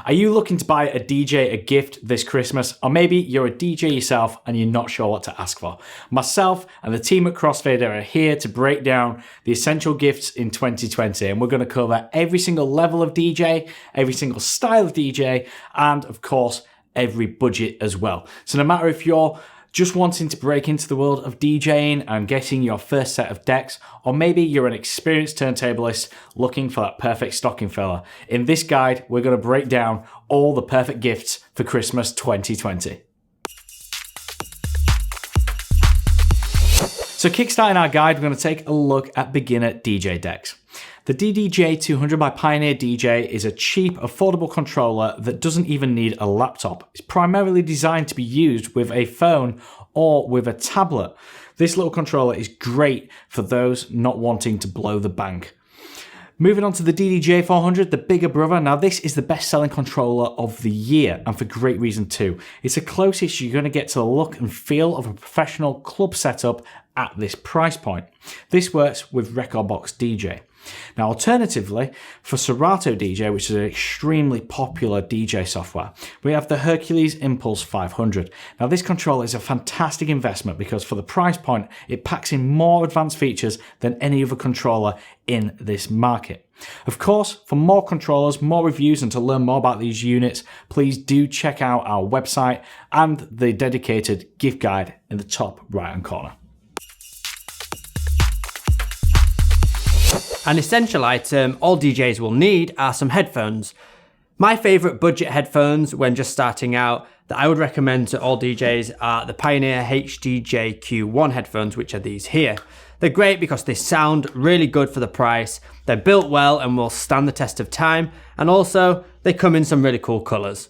Are you looking to buy a DJ a gift this Christmas? Or maybe you're a DJ yourself and you're not sure what to ask for? Myself and the team at Crossfader are here to break down the essential gifts in 2020, and we're going to cover every single level of DJ, every single style of DJ, and of course, every budget as well. So no matter if you're just wanting to break into the world of DJing and getting your first set of decks, or maybe you're an experienced turntablist looking for that perfect stocking filler, in this guide, we're going to break down all the perfect gifts for Christmas 2020. So kickstarting our guide, we're going to take a look at beginner DJ decks. The DDJ200 by Pioneer DJ is a cheap, affordable controller that doesn't even need a laptop. It's primarily designed to be used with a phone or with a tablet. This little controller is great for those not wanting to blow the bank. Moving on to the DDJ400, the bigger brother. Now this is the best-selling controller of the year, and for great reason too. It's the closest you're going to get to the look and feel of a professional club setup at this price point. This works with Rekordbox DJ. Now, alternatively, for Serato DJ, which is an extremely popular DJ software, we have the Hercules Impulse 500. Now, this controller is a fantastic investment because for the price point, it packs in more advanced features than any other controller in this market. Of course, for more controllers, more reviews, and to learn more about these units, please do check out our website and the dedicated gift guide in the top right-hand corner. An essential item all DJs will need are some headphones. My favourite budget headphones when just starting out that I would recommend to all DJs are the Pioneer HDJ-Q1 headphones, which are these here. They're great because they sound really good for the price, they're built well and will stand the test of time, and also they come in some really cool colours.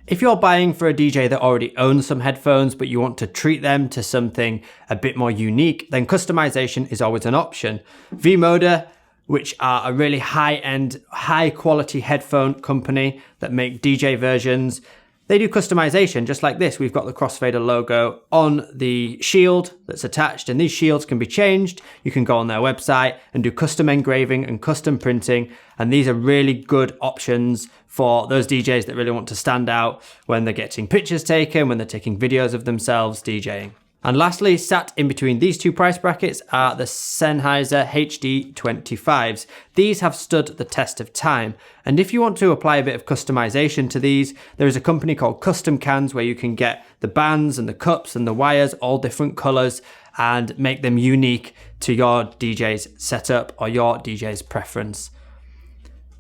If you're buying for a DJ that already owns some headphones but you want to treat them to something a bit more unique, then customization is always an option. V-Moda, which are a really high-end, high-quality headphone company that make DJ versions, they do customization just like this. We've got the Crossfader logo on the shield that's attached, and these shields can be changed. You can go on their website and do custom engraving and custom printing, and these are really good options for those DJs that really want to stand out when they're getting pictures taken, when they're taking videos of themselves DJing. And lastly, sat in between these two price brackets are the Sennheiser HD25s. These have stood the test of time. And if you want to apply a bit of customization to these, there is a company called Custom Cans where you can get the bands and the cups and the wires, all different colors, and make them unique to your DJ's setup or your DJ's preference.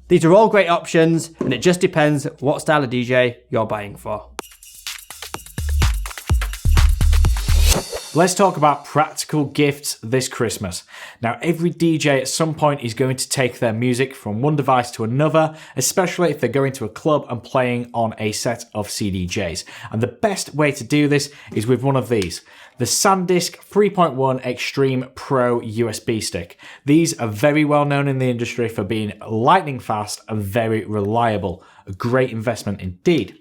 These are all great options, and it just depends what style of DJ you're buying for. Let's talk about practical gifts this Christmas. Now, every DJ at some point is going to take their music from one device to another, especially if they're going to a club and playing on a set of CDJs. And the best way to do this is with one of these, the SanDisk 3.1 Extreme Pro USB stick. These are very well known in the industry for being lightning fast and very reliable. A great investment indeed.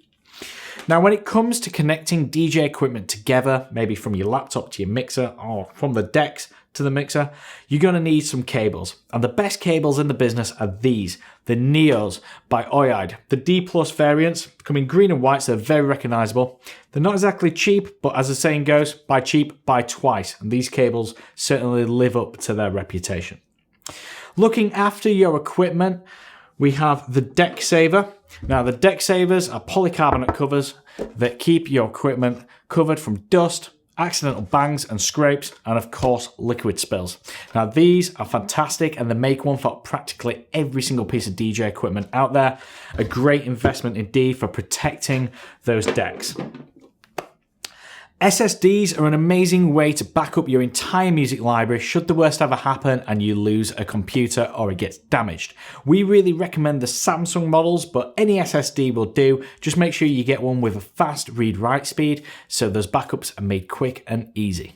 Now, when it comes to connecting DJ equipment together, maybe from your laptop to your mixer or from the decks to the mixer, you're going to need some cables. And the best cables in the business are these, the Neos by Oide. The D Plus variants come in green and white, so they're very recognizable. They're not exactly cheap, but as the saying goes, buy cheap, buy twice. And these cables certainly live up to their reputation. Looking after your equipment, we have the Deck Saver. Now, the Deck Savers are polycarbonate covers that keep your equipment covered from dust, accidental bangs and scrapes, and of course, liquid spills. Now, these are fantastic and they make one for practically every single piece of DJ equipment out there. A great investment indeed for protecting those decks. SSDs are an amazing way to back up your entire music library should the worst ever happen and you lose a computer or it gets damaged. We really recommend the Samsung models, but any SSD will do. Just make sure you get one with a fast read-write speed so those backups are made quick and easy.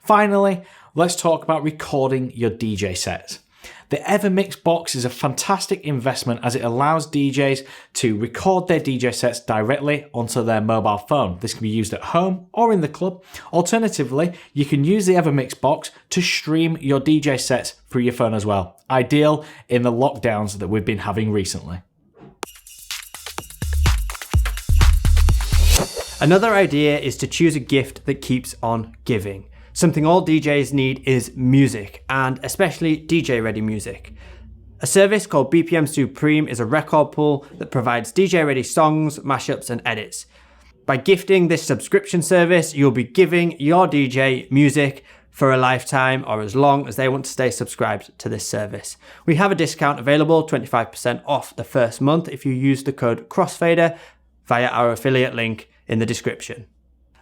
Finally, let's talk about recording your DJ sets. The Evermix box is a fantastic investment as it allows DJs to record their DJ sets directly onto their mobile phone. This can be used at home or in the club. Alternatively, you can use the Evermix box to stream your DJ sets through your phone as well. Ideal in the lockdowns that we've been having recently. Another idea is to choose a gift that keeps on giving. Something all DJs need is music, and especially DJ-ready music. A service called BPM Supreme is a record pool that provides DJ-ready songs, mashups, and edits. By gifting this subscription service, you'll be giving your DJ music for a lifetime or as long as they want to stay subscribed to this service. We have a discount available, 25% off the first month if you use the code Crossfader via our affiliate link in the description.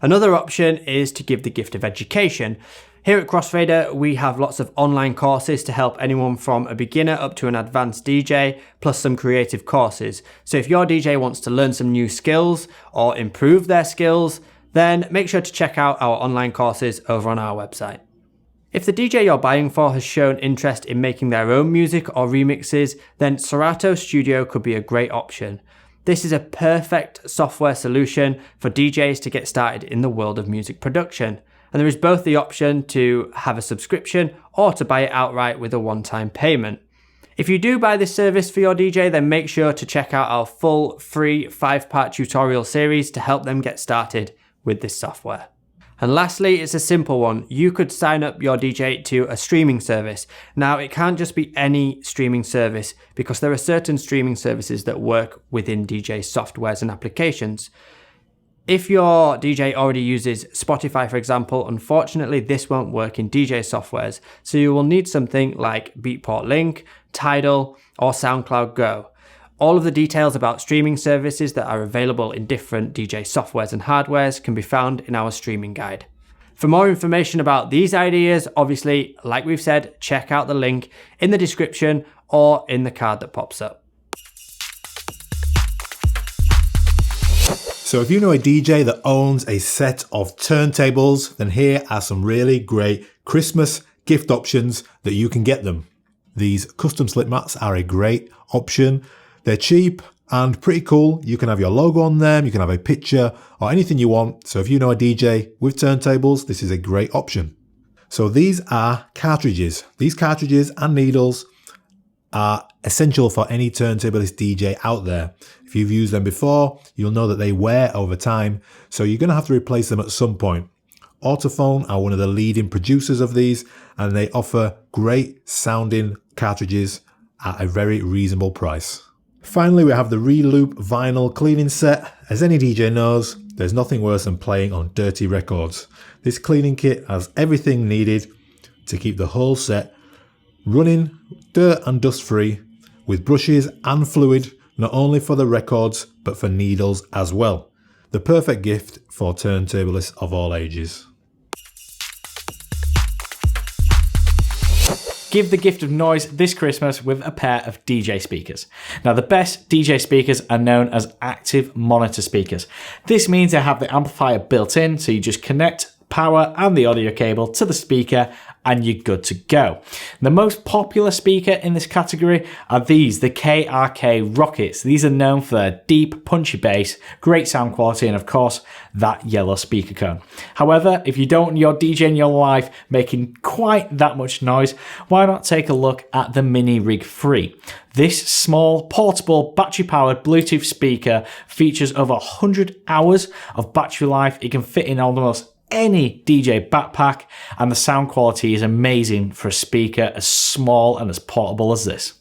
Another option is to give the gift of education. Here at Crossfader, we have lots of online courses to help anyone from a beginner up to an advanced DJ, plus some creative courses. So if your DJ wants to learn some new skills or improve their skills, then make sure to check out our online courses over on our website. If the DJ you're buying for has shown interest in making their own music or remixes, then Serato Studio could be a great option. This is a perfect software solution for DJs to get started in the world of music production. And there is both the option to have a subscription or to buy it outright with a one-time payment. If you do buy this service for your DJ, then make sure to check out our full free 5-part tutorial series to help them get started with this software. And lastly, it's a simple one. You could sign up your DJ to a streaming service. Now, it can't just be any streaming service because there are certain streaming services that work within DJ softwares and applications. If your DJ already uses Spotify, for example, unfortunately, this won't work in DJ softwares. So you will need something like Beatport Link, Tidal, or SoundCloud Go. All of the details about streaming services that are available in different DJ softwares and hardwares can be found in our streaming guide. For more information about these ideas, obviously, like we've said, check out the link in the description or in the card that pops up. So if you know a DJ that owns a set of turntables, then here are some really great Christmas gift options that you can get them. These custom slip mats are a great option. They're cheap and pretty cool. You can have your logo on them, you can have a picture or anything you want. So if you know a DJ with turntables, this is a great option. So these are cartridges. These cartridges and needles are essential for any turntablist DJ out there. If you've used them before, you'll know that they wear over time, so you're going to have to replace them at some point. Autophone are one of the leading producers of these, and they offer great sounding cartridges at a very reasonable price. Finally, we have the Reloop vinyl cleaning set. As any DJ knows, there's nothing worse than playing on dirty records. This cleaning kit has everything needed to keep the whole set running dirt and dust free, with brushes and fluid, not only for the records but for needles as well. The perfect gift for turntablists of all ages. Give the gift of noise this Christmas with a pair of DJ speakers. Now, the best DJ speakers are known as active monitor speakers. This means they have the amplifier built in, so you just connect power and the audio cable to the speaker and you're good to go. The most popular speaker in this category are these, the KRK Rockets. These are known for their deep, punchy bass, great sound quality, and of course, that yellow speaker cone. However, if you don't want your DJ in your life making quite that much noise, why not take a look at the Mini Rig 3? This small, portable, battery-powered Bluetooth speaker features over 100 hours of battery life. It can fit in almost any DJ backpack, and the sound quality is amazing for a speaker as small and as portable as this.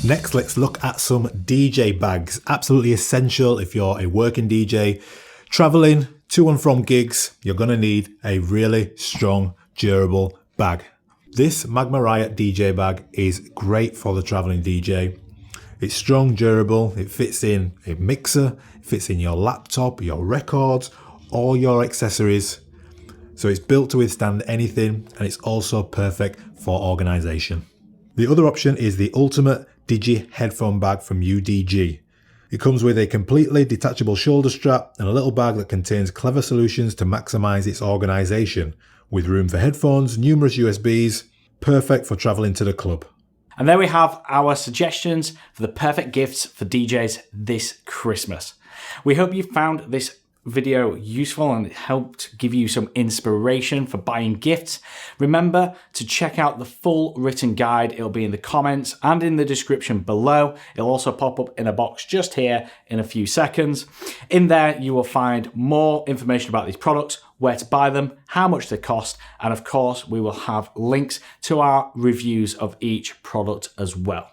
Next, let's look at some DJ bags. Absolutely essential if you're a working DJ. Traveling to and from gigs, you're going to need a really strong, durable bag. This Magma Riot DJ bag is great for the traveling DJ. It's strong, durable, it fits in a mixer, it fits in your laptop, your records, all your accessories. So it's built to withstand anything, and it's also perfect for organization. The other option is the Ultimate Digi headphone bag from UDG. It comes with a completely detachable shoulder strap and a little bag that contains clever solutions to maximize its organization, with room for headphones, numerous USBs, perfect for traveling to the club. And there we have our suggestions for the perfect gifts for DJs this Christmas. We hope you found this video useful and it helped give you some inspiration for buying gifts, remember to check out the full written guide. It'll be in the comments and in the description below. It'll also pop up in a box just here in a few seconds. In there, you will find more information about these products, where to buy them, how much they cost, and of course, we will have links to our reviews of each product as well.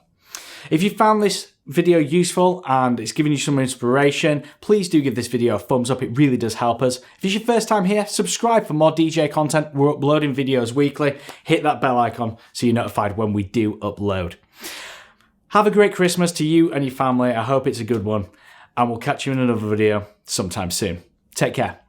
If you found this video useful and it's given you some inspiration, please do give this video a thumbs up. It really does help us. If it's your first time here, subscribe for more DJ content. We're uploading videos weekly. Hit that bell icon so you're notified when we do upload. Have a great Christmas to you and your family. I hope it's a good one. And we'll catch you in another video sometime soon. Take care.